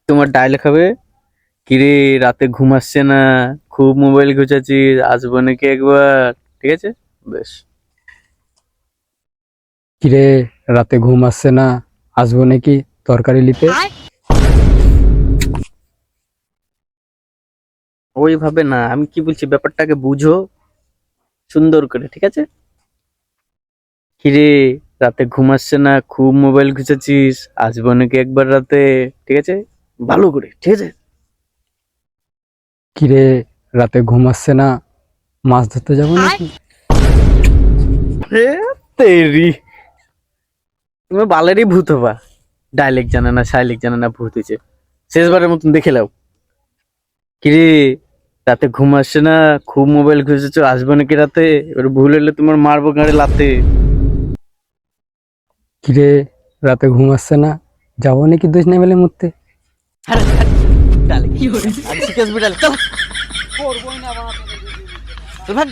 তোমার ডায়লগ হবে, কিরে রাতে ঘুম আসছে না, খুব মোবাইল ঘুচাচ্ছি, আসবো নাকি একবার? ঠিক আছে, বেশ। কিরে রাতে ঘুম আসছে না, আসবো নাকি তরকারি নিতে? ওইভাবে না, আমি কি বলছি ব্যাপারটাকে বুঝো সুন্দর করে, ঠিক আছে? কিরে রাতে ঘুম আসছে না, খুব মোবাইল ঘুচাচ্ছিস, আসবো নাকি একবার রাতে? ঠিক আছে, ভালো করে, ঠিক আছে? কিরে রাতে ঘুম আসছে না, মাছ ধরতে যাবো নাকি? এ, তেরি, তুমি বালেরই ভূত হবা। ডায়লেক্ট জানে না, শাইলেক জানে না, ভূত হয়েছে। শেষবারের মতন দেখে লাও। কিরে রাতে ঘুম আসছে না, খুব মোবাইল ঘুষেছো, আসবে নাকি রাতে? এবার ভুল হলে তোমার মারবো গাড়ি লাতে। কিরে রাতে ঘুম আসছে না, যাবো নাকি দুই নেমেলে মুততে? ডালে কি হরে, আজ শিখে আসবি ডালে, চল। করবোই না বাবা, চল ভাগ।